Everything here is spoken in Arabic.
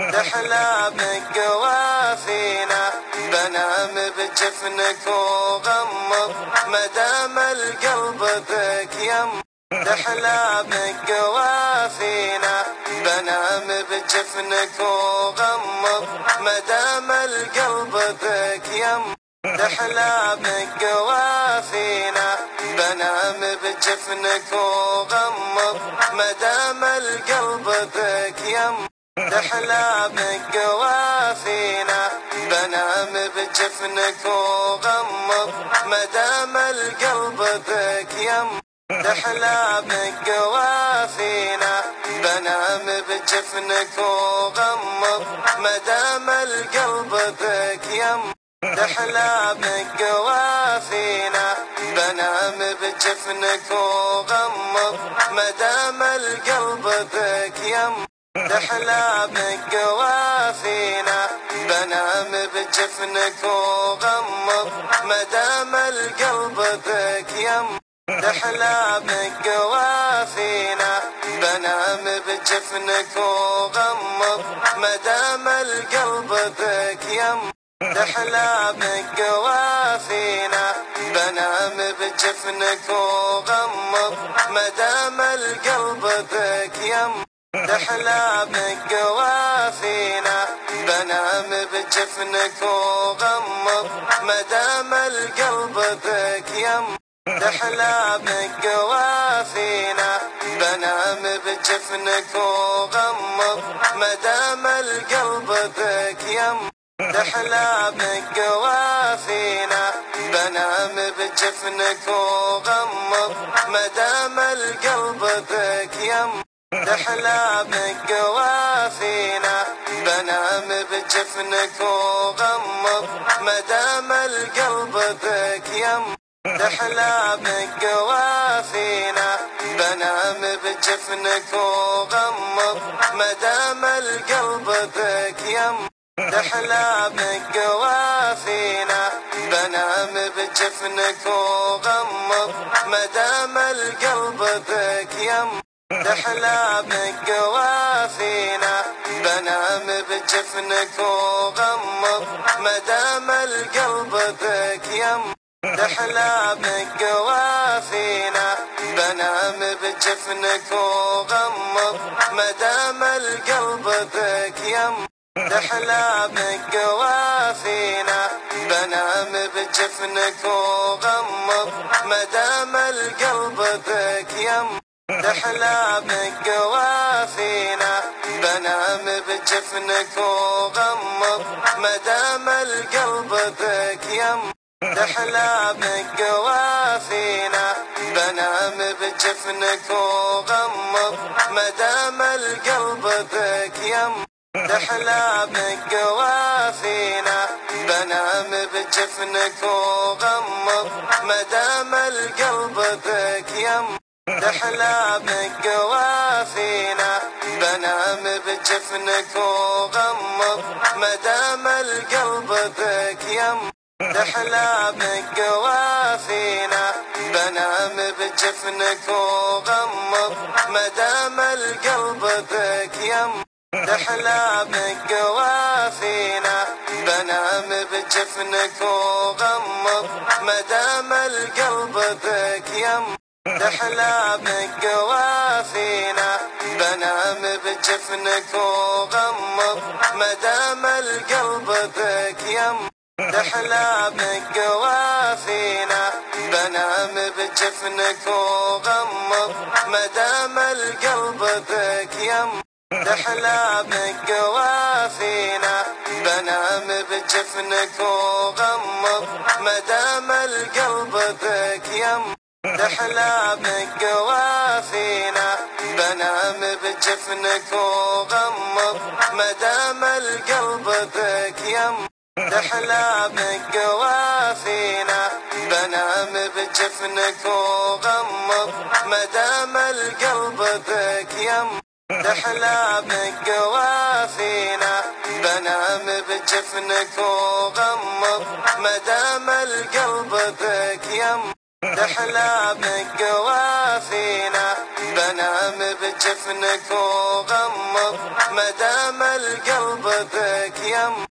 تحلى بقوافينا بنام بجفنك وغمض مدام القلب بك يم. تحلى بقوافينا بنام بجفنك وغمض مدام القلب بك يم. تحلى بقوافينا بنام بجفنك وغمض مدام القلب بك يم. تحلى بقوافينا بنام بجفنك وغمض مدام القلب بك يم. تحلى بقوافينا بنام بجفنك وغمض مدام القلب بك يم. تحلى بقوافينا بنام بجفنك وغمض مدام القلب بك يم. تحلى بقوافينا بنام بجفنك وغمض مدام القلب بك يم. تحلى بقوافينا بنام بجفنك وغمض مدام القلب بك يم. تحلى بقوافينا بنام بجفنك وغمض مدام القلب بك يم. تحلى بقوافينا بنام بجفنك وغمض مدام القلب بك يم. تحلى بقوافينا بنام بجفنك وغمض مدام القلب بك يم. تحلى بقوافينا بنام بجفنك وغمض مدام القلب بك يم. تحلى بقوافينا بنام بجفنك وغمض مدام القلب بك يم. تحلى بقوافينا بنام بجفنك وغمض مدام القلب بك يم. تحلى بقوافينا بنام بجفنك وغمض مدام القلب بك يم. تحلى بقوافينا بنام بجفنك وغمض مدام القلب بك يم. تحلى بقوافينا بنام بجفنك وغمض مدام القلب بك يم. تحلى بقوافينا بنام بجفنك وغمض مدام القلب بك يم. تحلى بقوافينا بنام بجفنك وغمض مدام القلب بك يم. تحلى بقوافينا بنام بجفنك وغمض مدام القلب بك يم. تحلى بقوافينا بنام بجفنك وغمض مدام القلب بك يم. تحلى بقوافينا بنام بجفنك وغمض مدام القلب بك يم. تحلى بقوافينا بنام بجفنك وغمض مدام القلب بك يم. تحلى بقوافينا بنام بجفنك وغمض مدام القلب بك يم. تحلى بقوافينا بنام بجفنك وغمض مدام القلب بك يم. تحلى بقوافينا بنام بجفنك وغمض مدام القلب بك يم. تحلى بقوافينا بنام بجفنك وغمض مدام القلب بك يم. تحلى بقوافينا بنام بجفنك وغمض مدام القلب بك يم. تحلى بقوافينا بنام بجفنك وغمض مدام القلب بك يم. تحلى بقوافينا بنام بجفنك وغمض مدام القلب بك يم. تحلى بقوافينا بنام بجفنك وغمض مدام القلب بك يم